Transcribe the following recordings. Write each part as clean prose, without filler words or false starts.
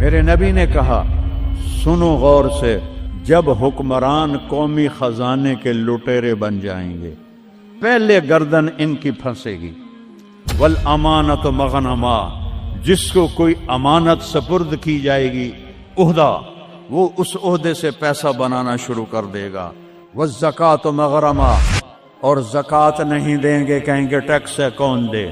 میرے نبی نے کہا سنو غور سے، جب حکمران قومی خزانے کے لٹیرے بن جائیں گے پہلے گردن ان کی پھنسے گی۔ والامانۃ مغنما، جس کو کوئی امانت سپرد کی جائے گی عہدہ، وہ اس عہدے سے پیسہ بنانا شروع کر دے گا۔ والزکوٰۃ مغرما، اور زکوٰۃ نہیں دیں گے، کہیں گے ٹیکس ہے کون دے۔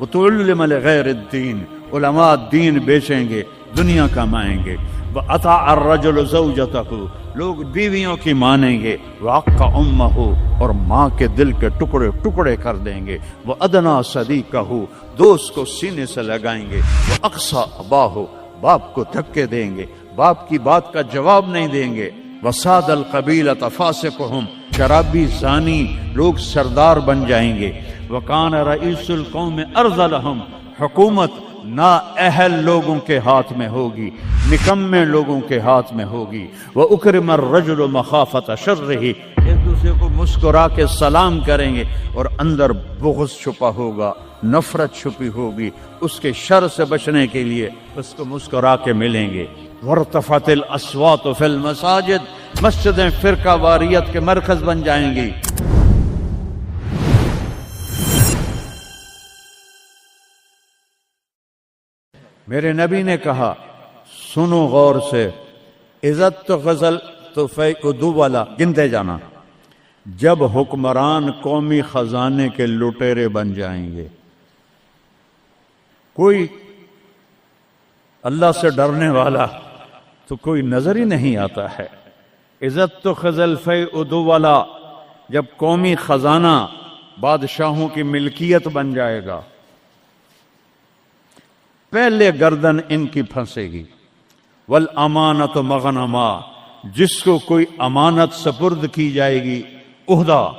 وتعلم لغیر الدین، علماء دین بیچیں گے، دنیا کمائیں گے۔ وَأَطَاعَ الرَّجُلُ زَوْجَتَهُ، لوگ بیویوں کی مانیں گے۔ وَعَقَّ أُمَّهُ، اور ماں کے دل کے ٹکڑے ٹکڑے کر دیں گے۔ وَأَدْنَىٰ صَدِيقَهُ، دوست کو سینے سے لگائیں گے۔ وَأَقْصَىٰ أَبَاهُ، باپ کو دھکے دیں گے، باپ کی بات کا جواب نہیں دیں گے۔ وَسَادَ الْقَبِيلَةَ فَاسِقُهُمْ، شرابی زانی لوگ سردار بن جائیں گے۔ وَكَانَ رَئِيسُ الْقَوْمِ أَرْذَلَهُمْ، حکومت نااہل لوگوں کے ہاتھ میں ہوگی، نکمے لوگوں کے ہاتھ میں ہوگی۔ وَأُكْرِمَ الرَّجُلُ مَخَافَةَ شَرِّهِ، ایک دوسرے کو مسکرا کے سلام کریں گے، اور اندر بغض چھپا ہوگا، نفرت چھپی ہوگی، اس کے شر سے بچنے کے لیے اس کو مسکرا کے ملیں گے۔ وَارْتَفَعَتِ الْأَصْوَاتُ فِي الْمَسَاجِدِ، مسجدیں فرقہ واریت کے مرکز بن جائیں گی۔ میرے نبی نے کہا سنو غور سے، عزت تو غزل تو والا گنتے جانا، جب حکمران قومی خزانے کے لٹیرے بن جائیں گے، کوئی اللہ سے ڈرنے والا تو کوئی نظر ہی نہیں آتا ہے۔ عزت تو خزل فیعدو والا، جب قومی خزانہ بادشاہوں کی ملکیت بن جائے گا پہلے گردن ان کی پھنسے گی۔ والامانۃ مغنما، جس کو کوئی امانت سپرد کی جائے گی عہدہ،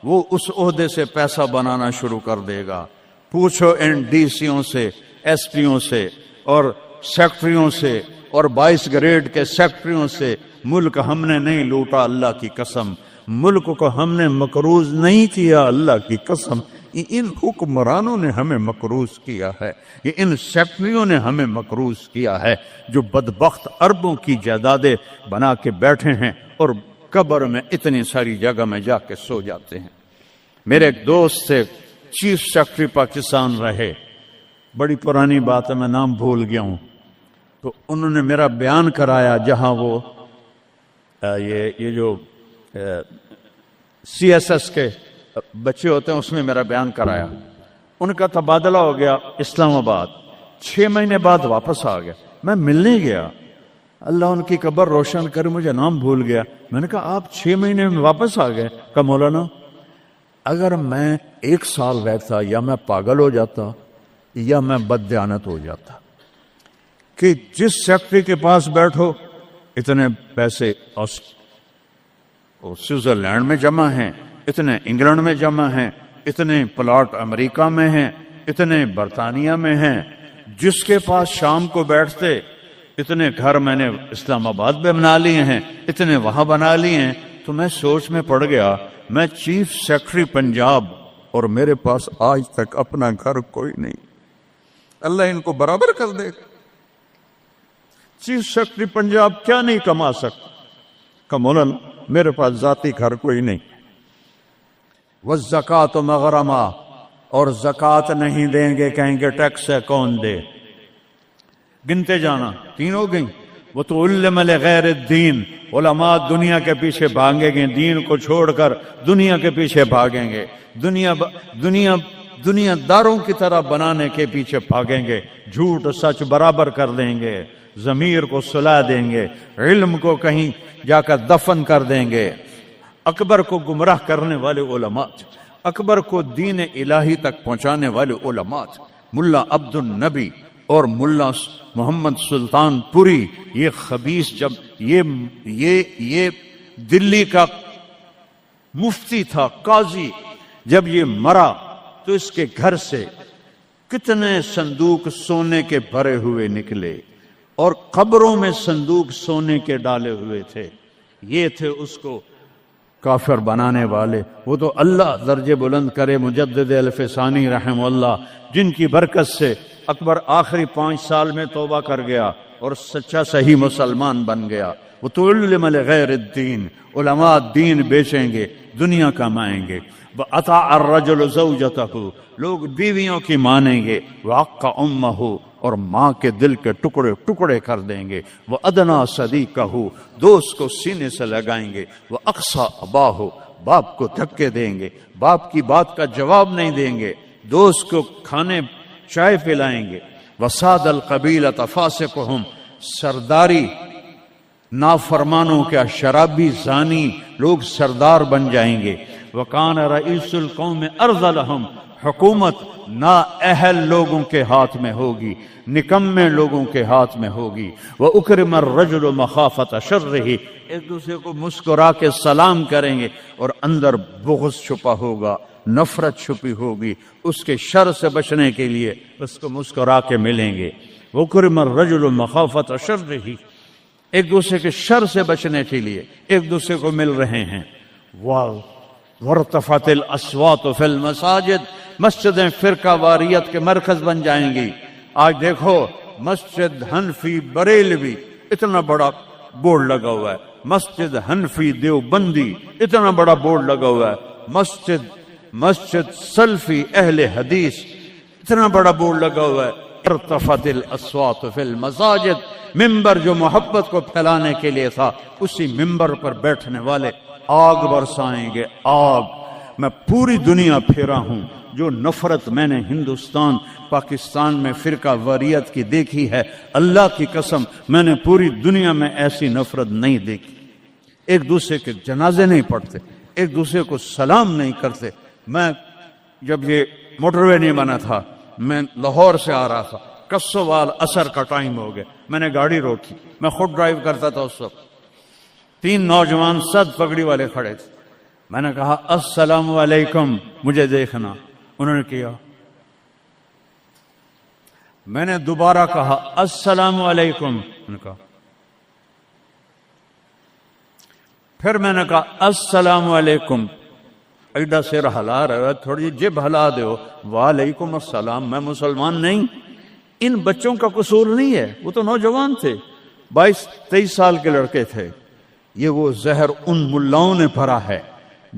وہ اس عہدے سے پیسہ بنانا شروع کر دے گا۔ پوچھو ان ڈی سیوں سے، ایس پیوں سے، اور سیکٹریوں سے، اور 22 گریڈ کے سیکٹریوں سے، ملک ہم نے نہیں لوٹا اللہ کی قسم، ملک کو ہم نے مقروض نہیں کیا اللہ کی قسم، ان حکمرانوں نے ہمیں مقروض کیا ہے، یہ ان سیکٹریوں نے ہمیں مقروض کیا ہے، جو بدبخت اربوں کی جائیدادیں بنا کے بیٹھے ہیں اور قبر میں اتنی ساری جگہ میں جا کے سو جاتے ہیں۔ میرے ایک دوست سے چیف سیکرٹری پاکستان رہے، بڑی پرانی بات ہے، میں نام بھول گیا ہوں، تو انہوں نے میرا بیان کرایا جہاں وہ یہ جو سی ایس ایس کے بچے ہوتے ہیں اس میں میرا بیان کرایا۔ ان کا تبادلہ ہو گیا اسلام آباد، 6 مہینے بعد واپس آ گیا، میں ملنے گیا، اللہ ان کی قبر روشن کرے، مجھے نام بھول گیا۔ میں نے کہا آپ 6 مہینے میں واپس آ گئے؟ کہا مولانا اگر میں 1 سال رہتا یا میں پاگل ہو جاتا یا میں بددیانت ہو جاتا، کہ جس سیکٹری کے پاس بیٹھو اتنے پیسے سوئٹزرلینڈ میں جمع ہیں، اتنے انگلینڈ میں جمع ہیں، اتنے پلاٹ امریکہ میں ہیں، اتنے برطانیہ میں ہیں، جس کے پاس شام کو بیٹھتے اتنے گھر میں نے اسلام آباد میں بنا لیے ہیں، اتنے وہاں بنا لیے ہیں۔ تو میں سوچ میں پڑ گیا، میں چیف سیکرٹری پنجاب اور میرے پاس آج تک اپنا گھر کوئی نہیں، اللہ ان کو برابر کر دے۔ چیف سیکرٹری پنجاب کیا نہیں کما سکتا؟ کہ مولانا میرے پاس ذاتی گھر کوئی نہیں۔ والزکوٰۃ مغرما، اور زکوٰۃ نہیں دیں گے، کہیں گے ٹیکس ہے کون دے۔ گنتے جانا، 3 ہو گئیں۔ وَتُعَلِّمَ لِغَيْرِ الدِّينِ، علماء دنیا کے پیچھے بھاگیں گے، دین کو چھوڑ کر دنیا کے پیچھے بھاگیں گے، دنیا داروں کی طرح بنانے کے پیچھے بھاگیں گے، جھوٹ سچ برابر کر دیں گے، ضمیر کو سلا دیں گے، علم کو کہیں جا کر دفن کر دیں گے۔ اکبر کو گمراہ کرنے والے علماء، اکبر کو دین الہی تک پہنچانے والے علماء، ملا عبد النبی اور ملا محمد سلطان پوری، یہ خبیث، جب یہ دلی کا مفتی تھا، قاضی، جب یہ مرا تو اس کے گھر سے کتنے صندوق سونے کے بھرے ہوئے نکلے، اور قبروں میں صندوق سونے کے ڈالے ہوئے تھے۔ یہ تھے اس کو کافر بنانے والے۔ وہ تو اللہ درجے بلند کرے مجدد الف ثانی رحمہ اللہ، جن کی برکت سے اکبر آخری 5 سال میں توبہ کر گیا اور سچا صحیح مسلمان بن گیا. وَتُعَلِّمَ لِغَيْرِ الدِّينِ، علماء دین بیچیں گے، دنیا کمائیں گے. وَأَطَاعَ الرَّجُلُ زَوْجَتَهُ، لوگ بیویوں کی مانیں گے. وَعَقَّ أُمَّهُ، اور ماں کے دل کے ٹکڑے ٹکڑے کر دیں گے. وَأَدْنَىٰ صَدِيقَهُ، دوست کو سینے سے لگائیں گے. وَأَقْصَىٰ أَبَاهُ، باپ کو دھکے دیں گے، باپ کی بات کا جواب نہیں دیں گے. دوست کو کھانے چائے پلائیں گے. وَسَادَ الْقَبِيلَةَ فَاسِقُهُمْ، سرداری نافرمانوں کا شرابی زانی لوگ سردار بن جائیں گے. وَكَانَ رَئِيسُ الْقَوْمِ أَرْذَلَهُمْ، حکومت نااہل لوگوں کے ہاتھ میں ہوگی، نکمے لوگوں کے ہاتھ میں ہوگی. وَأُكْرِمَ الرَّجُلُ مَخَافَةَ شَرِّهِ، ایک دوسرے کو مسکرا کے سلام کریں گے اور اندر بغض چھپا ہوگا، نفرت چھپی ہوگی. اس کے شر سے بچنے کے لیے اس کو مسکرا کے ملیں گے. وَأُكْرِمَ الرَّجُلُ مَخَافَةَ شَرِّهِ، ایک دوسرے کے شر سے بچنے کے لیے ایک دوسرے کو مل رہے ہیں. وَارْتَفَعَتِ الْأَصْوَاتُ فِي الْمَسَاجِدِ، مسجدیں فرقہ واریت کے مرکز بن جائیں گی. آج دیکھو مسجد حنفی بریلوی اتنا بڑا بورڈ لگا ہوا ہے، مسجد حنفی دیوبندی اتنا بڑا بورڈ لگا ہوا ہے، مسجد سلفی اہل حدیث اتنا بڑا بورڈ لگا ہوا ہے. ارتفعت الاصوات فی المساجد، ممبر جو محبت کو پھیلانے کے لیے تھا، اسی ممبر پر بیٹھنے والے آگ برسائیں گے. آگ، میں پوری دنیا پھیرا ہوں، جو نفرت میں نے ہندوستان پاکستان میں فرقہ واریت کی دیکھی ہے، اللہ کی قسم میں نے پوری دنیا میں ایسی نفرت نہیں دیکھی. ایک دوسرے کے جنازے نہیں پڑھتے، ایک دوسرے کو سلام نہیں کرتے. میں جب یہ موٹر وے نہیں بنا تھا، میں لاہور سے آ رہا تھا، کسوال عصر کا ٹائم ہو گیا، میں نے گاڑی روکی، میں خود ڈرائیو کرتا تھا اس وقت. 3 نوجوان سد پگڑی والے کھڑے تھے. میں نے کہا السلام علیکم، مجھے دیکھنا. انہوں نے کیا. میں نے دوبارہ کہا السلام علیکم، انہوں نے کہا. پھر میں نے کہا السلام علیکم. ایڈا سر ہلا رہا ہے، تھوڑی جب ہلا دو، وعلیکم السلام. میں مسلمان نہیں. ان بچوں کا قصور نہیں ہے، وہ تو نوجوان تھے، 22-23 سال کے لڑکے تھے. یہ وہ زہر ان ملاؤں نے بھرا ہے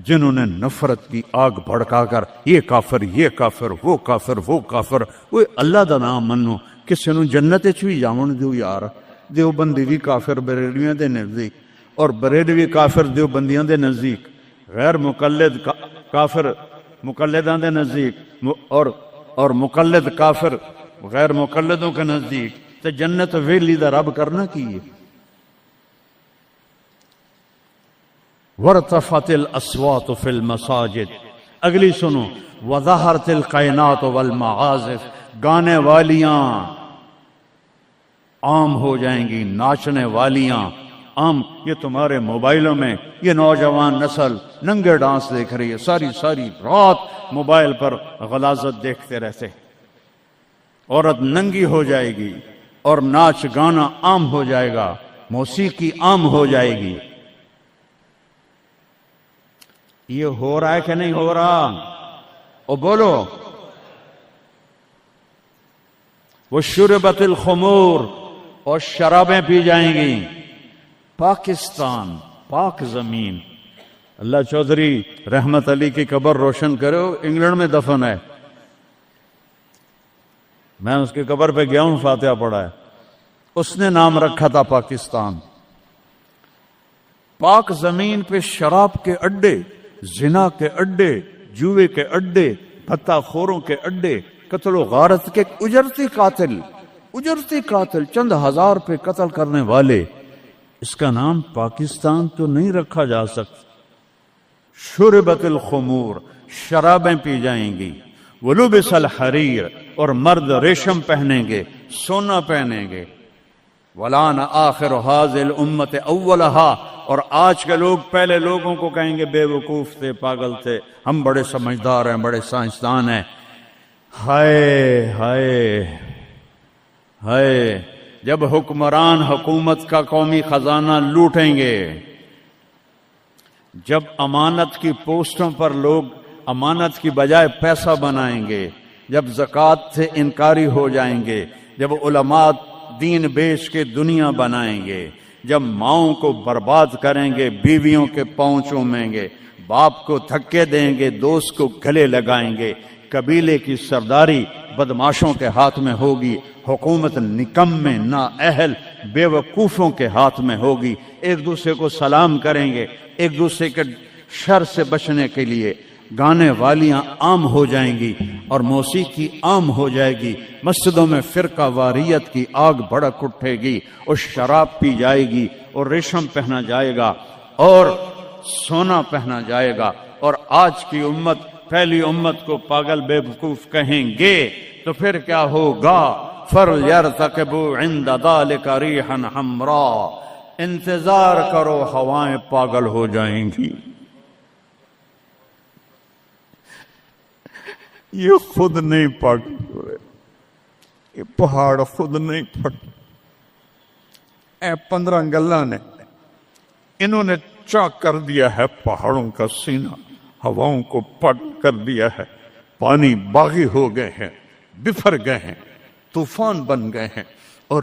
جنہوں نے نفرت کی آگ بھڑکا کر یہ کافر، یہ کافر، وہ کافر، وہ کافر. وہ اللہ دا نام منو، کسی نو جنت وچ بھی جاون دیو یار. دیوبندی بھی کافر بریلویاں دے نزدیک، اور بریلوی کافر دیوبندیاں دے نزدیک، غیر مقلد کافر مقلداں دے نزدیک، اور مقلد کافر غیر مقلدوں کے نزدیک. تے جنت ویلی دا رب کرنا کی ہے. وَارْتَفَعَتِ الْأَصْوَاتُ فِي الْمَسَاجِدِ، اگلی سنو. وَظَهَرَتِ الْقَيْنَاتُ وَالْمَعَازِفُ، گانے والیاں عام ہو جائیں گی، ناچنے والیاں عام. یہ تمہارے موبائلوں میں یہ نوجوان نسل ننگے ڈانس دیکھ رہی ہے، ساری رات موبائل پر غلاظت دیکھتے رہتے. عورت ننگی ہو جائے گی اور ناچ گانا عام ہو جائے گا، موسیقی عام ہو جائے گی. یہ ہو رہا ہے کہ نہیں ہو رہا؟ او بولو. وشربت الخمور، اور شرابیں پی جائیں گی. پاکستان پاک زمین. اللہ چودھری رحمت علی کی قبر روشن کرو، انگلینڈ میں دفن ہے. میں اس کی قبر پہ گیا ہوں، فاتحہ پڑھا ہے. اس نے نام رکھا تھا پاکستان. پاک زمین پہ شراب کے اڈے، زنا کے اڈے، جوئے کے اڈے، بھتہ خوروں کے اڈے، قتل و غارت کے اجرتی قاتل چند ہزار پہ قتل کرنے والے. اس کا نام پاکستان تو نہیں رکھا جا سکتا. شربت الخمور، شرابیں پی جائیں گی. ولبس الحریر، اور مرد ریشم پہنیں گے، سونا پہنیں گے. ولان آخر هذه الامت اولها، اور آج کے لوگ پہلے لوگوں کو کہیں گے بے وقوف تھے، پاگل تھے، ہم بڑے سمجھدار ہیں، بڑے سائنسدان ہیں. ہائے ہائے ہائے، جب حکمران حکومت کا قومی خزانہ لوٹیں گے، جب امانت کی پوسٹوں پر لوگ امانت کی بجائے پیسہ بنائیں گے، جب زکوٰۃ سے انکاری ہو جائیں گے، جب علماء دین بیچ کے دنیا بنائیں گے، جب ماؤں کو برباد کریں گے، بیویوں کے پاؤں چومیں گے، باپ کو دھکے دیں گے، دوست کو گلے لگائیں گے، قبیلے کی سرداری بدماشوں کے ہاتھ میں ہوگی، حکومت نکمے نااہل بے وقوفوں کے ہاتھ میں ہوگی، ایک دوسرے کو سلام کریں گے، ایک دوسرے کے شر سے بچنے کے لیے گانے والیاں عام ہو جائیں گی اور موسیقی عام ہو جائے گی، مسجدوں میں فرقہ واریت کی آگ بھڑک اٹھے گی اور شراب پی جائے گی اور ریشم پہنا جائے گا اور سونا پہنا جائے گا، اور آج کی امت پہلی امت کو پاگل بے وقوف کہیں گے تو پھر کیا ہوگا؟ فَلْيَرْتَقِبُوا عِنْدَ ذَلِكَ رِيحًا حَمْرَاءَ، انتظار کرو ہوائیں پاگل ہو جائیں گی۔ یہ خود نہیں پاگل ہو رہے، یہ پہاڑ خود نہیں پھٹ، اے 15 گلہ نے انہوں نے چاک کر دیا ہے پہاڑوں کا سینہ، ہواؤں کو پٹ کر دیا ہے، پانی باغی ہو گئے ہیں، بفر گئے ہیں، طوفان بن گئے ہیں اور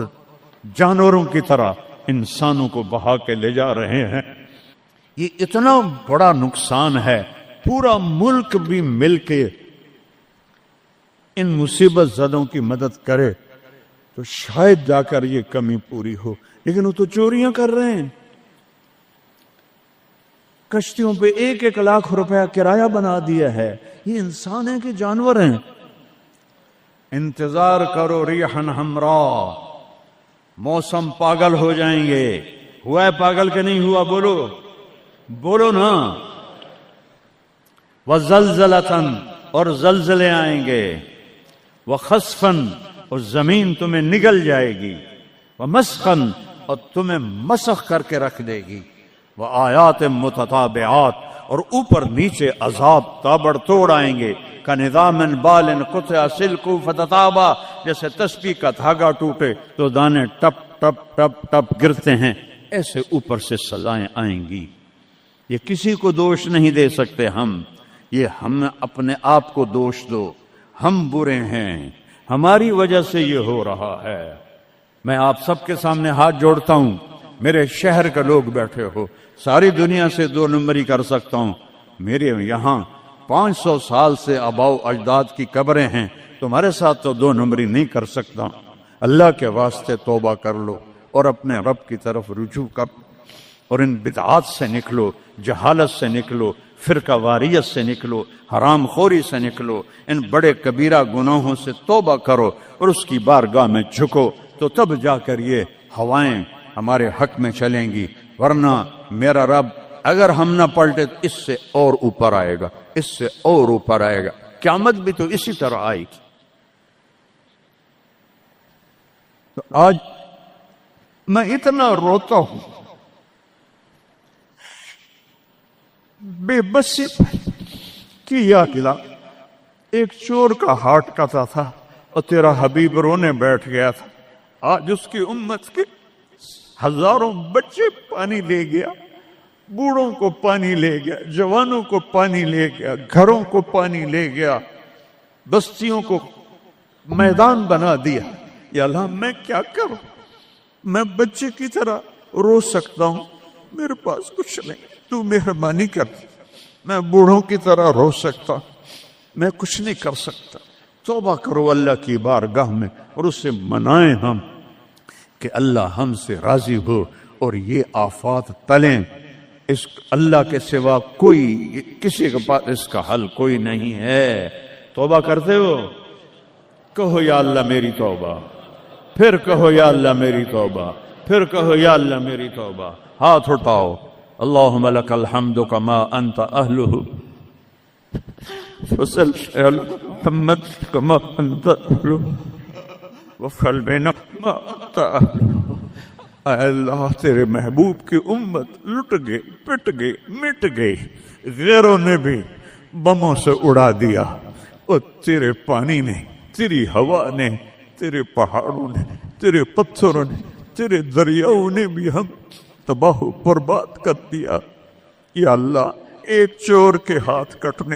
جانوروں کی طرح انسانوں کو بہا کے لے جا رہے ہیں۔ یہ اتنا بڑا نقصان ہے، پورا ملک بھی مل کے ان مصیبت زدوں کی مدد کرے تو شاید جا کر یہ کمی پوری ہو، لیکن وہ تو چوریاں کر رہے ہیں، کشتیوں پہ 1-1 لاکھ روپیہ کرایہ بنا دیا ہے۔ یہ انسان ہیں کہ جانور ہیں؟ انتظار کرو ریحن حمراء، موسم پاگل ہو جائیں گے۔ ہوا ہے پاگل کہ نہیں ہوا؟ بولو بولو نا۔ وزلزلتن، اور زلزلے آئیں گے، وخسفن، اور زمین تمہیں نگل جائے گی، ومسخن، اور تمہیں مسخ کر کے رکھ دے گی، وآیات متتابعات، اور اوپر نیچے عذاب تابڑ توڑ آئیں گے، کَنِظَامٍ بَالٍ قُطِعَ سِلْكُ فَتَتَابَا، جیسے تسبیح کا دھاگا ٹوٹے تو دانے ٹپ ٹپ ٹپ ٹپ گرتے ہیں، ایسے اوپر سے سزائیں آئیں گی۔ یہ کسی کو دوش نہیں دے سکتے ہم، یہ ہم اپنے آپ کو دوش دو، ہم برے ہیں، ہماری وجہ سے یہ ہو رہا ہے۔ میں آپ سب کے سامنے ہاتھ جوڑتا ہوں، میرے شہر کے لوگ بیٹھے ہو، ساری دنیا سے 2 نمبری کر سکتا ہوں، میرے یہاں 500 سال سے آباؤ اجداد کی قبریں ہیں، تمہارے ساتھ تو 2 نمبری نہیں کر سکتا۔ اللہ کے واسطے توبہ کر لو اور اپنے رب کی طرف رجوع کر، اور ان بدعات سے نکلو، جہالت سے نکلو، فرقہ واریت سے نکلو، حرام خوری سے نکلو، ان بڑے کبیرہ گناہوں سے توبہ کرو اور اس کی بارگاہ میں جھکو، تو تب جا کر یہ ہوائیں ہمارے حق میں چلیں گی، ورنہ میرا رب اگر ہم نہ پلٹے تو اس سے اور اوپر آئے گا، اس سے اور اوپر آئے گا، قیامت بھی تو اسی طرح آئے گی۔ تو آج میں اتنا روتا ہوں، بے بسی کی یاد دلا، ایک چور کا ہارٹ کاتا تھا اور تیرا حبیب رونے بیٹھ گیا تھا، آج اس کی امت کے ہزاروں بچے پانی لے گیا، بوڑھوں کو پانی لے گیا، جوانوں کو پانی لے گیا، گھروں کو پانی لے گیا، بستیوں کو میدان بنا دیا۔ یا اللہ میں کیا کروں؟ میں بچے کی طرح رو سکتا ہوں، میرے پاس کچھ نہیں، تو مہربانی کر۔ میں بوڑھوں کی طرح رو سکتا، میں کچھ نہیں کر سکتا۔ توبہ کرو اللہ کی بارگاہ میں اور اس سے منائیں ہم کہ اللہ ہم سے راضی ہو اور یہ آفات ٹلیں۔ اس اللہ کے سوا کوئی، کسی کے پاس اس کا حل کوئی نہیں ہے۔ توبہ کرتے ہو؟ کہو یا اللہ میری توبہ، پھر کہو یا اللہ میری توبہ، پھر کہو یا اللہ میری توبہ۔ ہاتھ اٹھاؤ۔ اللہم لک الحمد کما انت اہلہ، وصلی علی محمد کما انت اہلہ، وفعل بنا ما انت اہلہ۔ اے اللہ تیرے محبوب کی امت لٹ گئی، پٹ گئی، مٹ گئی، غیروں نے بھی بموں سے اڑا دیا، اور تیرے پانی نے، تیری ہوا نے، تیرے پہاڑوں نے، تیرے پتھروں نے، تیرے دریاؤں نے بھی ہم تباہ و برباد کر دیا۔ یا اللہ ایک چور کے ہاتھ کٹنے،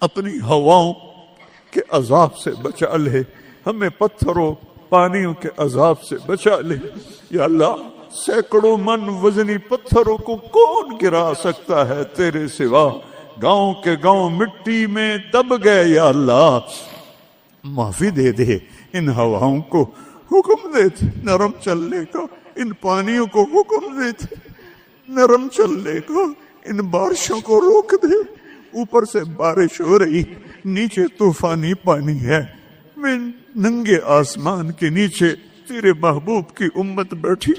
اپنی ہواؤں کے عذاب سے بچا لے، ہمیں پتھروں پانیوں کے عذاب سے بچا لے۔ یا اللہ سینکڑوں من وزنی پتھروں کو کون گرا سکتا ہے تیرے سوا؟ گاؤں کے گاؤں مٹی میں دب گئے، یا اللہ معافی دے دے۔ ان ہواؤں کو حکم دے نرم چلنے کا، ان پانیوں کو حکم دے نرم چلنے کا، ان بارشوں کو روک دے۔ اوپر سے بارش ہو رہی، نیچے طوفانی پانی ہے، میں ننگے آسمان کے نیچے تیرے محبوب کی امت بیٹھی۔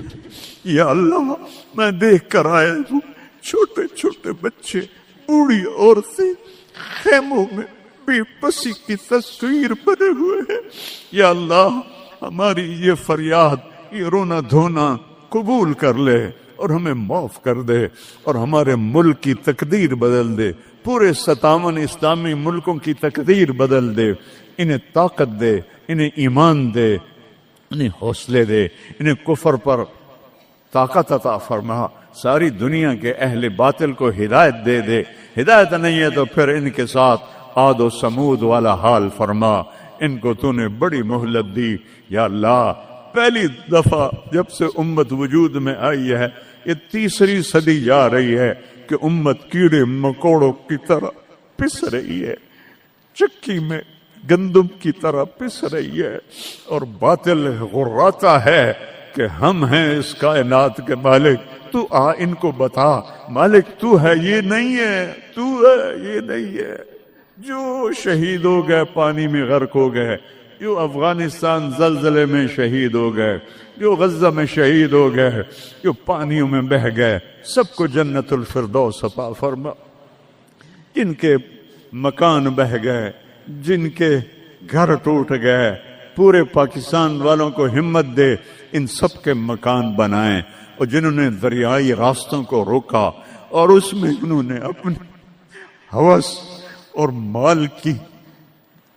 یا اللہ میں دیکھ کر آیا ہوں چھوٹے چھوٹے بچے، بوڑھی عورتیں خیموں میں بے بسی کی تصویر بنے ہوئے ہیں۔ یا اللہ ہماری یہ فریاد، یہ رونا دھونا قبول کر لے اور ہمیں معاف کر دے، اور ہمارے ملک کی تقدیر بدل دے، پورے 57 اسلامی ملکوں کی تقدیر بدل دے۔ انہیں طاقت دے، انہیں ایمان دے، انہیں حوصلے دے، انہیں کفر پر طاقت عطا فرما۔ ساری دنیا کے اہل باطل کو ہدایت دے دے، ہدایت نہیں ہے تو پھر ان کے ساتھ عاد و سمود والا حال فرما۔ ان کو تو نے بڑی مہلت دی۔ یا اللہ پہلی دفعہ جب سے امت وجود میں آئی ہے، یہ تیسری صدی جا رہی ہے کہ امت کیڑے مکوڑوں کی طرح پس رہی ہے، چکی میں گندم کی طرح پس رہی ہے، اور باطل غراتا ہے کہ ہم ہیں اس کائنات کے مالک۔ تو آ ان کو بتا مالک تو ہے، یہ نہیں ہے، تو ہے، یہ نہیں ہے۔ جو شہید ہو گئے پانی میں غرق ہو گئے، جو افغانستان زلزلے میں شہید ہو گئے، جو غزہ میں شہید ہو گئے، جو پانیوں میں بہہ گئے، سب کو جنت الفردوس عطا فرما۔ جن کے مکان بہہ گئے، جن کے گھر ٹوٹ گئے، پورے پاکستان والوں کو ہمت دے ان سب کے مکان بنائیں۔ اور جنہوں نے دریائی راستوں کو روکا اور اس میں انہوں نے اپنی ہوس اور مال کی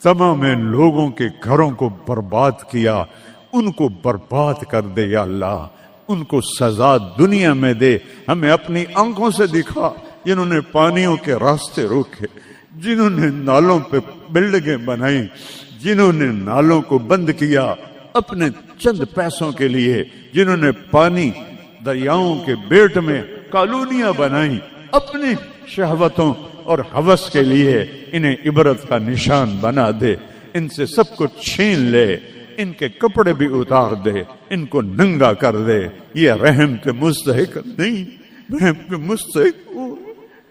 تمام لوگوں کے گھروں کو برباد کیا، ان کو برباد کر دے یا اللہ، ان کو سزا دنیا میں دے، ہمیں اپنی آنکھوں سے دکھا۔ جنہوں نے پانیوں کے راستے روکے، جنہوں نے نالوں پہ بلڈنگیں بنائی، جنہوں نے نالوں کو بند کیا اپنے چند پیسوں کے لیے، جنہوں نے پانی دریاؤں کے بیٹ میں کالونیاں بنائیں اپنی شہوتوں اور ہوس کے لیے، انہیں عبرت کا نشان بنا دے۔ ان سے سب کو چھین لے، ان کے کپڑے بھی اتار دے، ان کو ننگا کر دے۔ یہ رحم کے مستحق نہیں، رحم کے مستحق وہ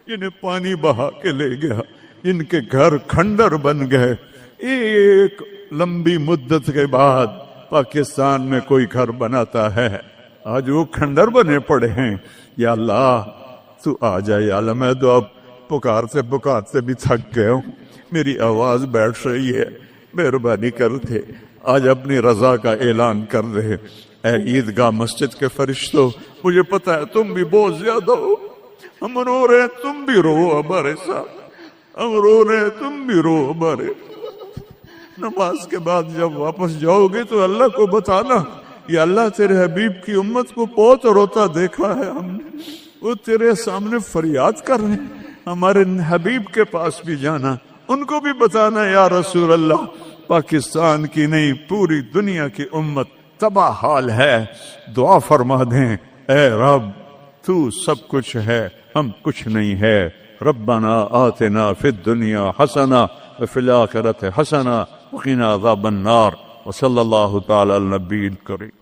جنہیں پانی بہا کے لے گیا، جن کے گھر کھنڈر بن گئے۔ ایک لمبی مدت کے بعد پاکستان میں کوئی گھر بناتا ہے، آج وہ کھنڈر بنے پڑے ہیں۔ یا اللہ تو آ جائے، یا اللہ میں تو اب پکارتے بھی تھک گئے ہوں، میری آواز بیٹھ رہی ہے، مہربانی کرتے آج اپنی رضا کا اعلان کر رہے۔ اے عیدگاہ مسجد کے فرشتوں، مجھے پتا ہے تم بھی بہت زیادہ ہو، ہم رو رہے ہیں تم بھی رو ہمارے ساتھ، ہم رو رہے ہیں تم بھی رو ہمارے۔ نماز کے بعد جب واپس جاؤ گے تو اللہ کو بتانا، یا اللہ تیرے حبیب کی امت کو بہت روتا دیکھا ہے ہم نے، وہ تیرے سامنے فریاد کر رہے ہیں، ہمارے حبیب کے پاس بھی جانا، ان کو بھی بتانا یا رسول اللہ پاکستان کی نہیں پوری دنیا کی امت تباہ حال ہے، دعا فرما دیں اے رب تو سب کچھ ہے، ہم کچھ نہیں ہے۔ ربنا آتنا فی الدنیا حسنہ وفی الآخرۃ حسنہ وقنا عذاب النار، وصلی اللہ تعالی علی النبی الکریم۔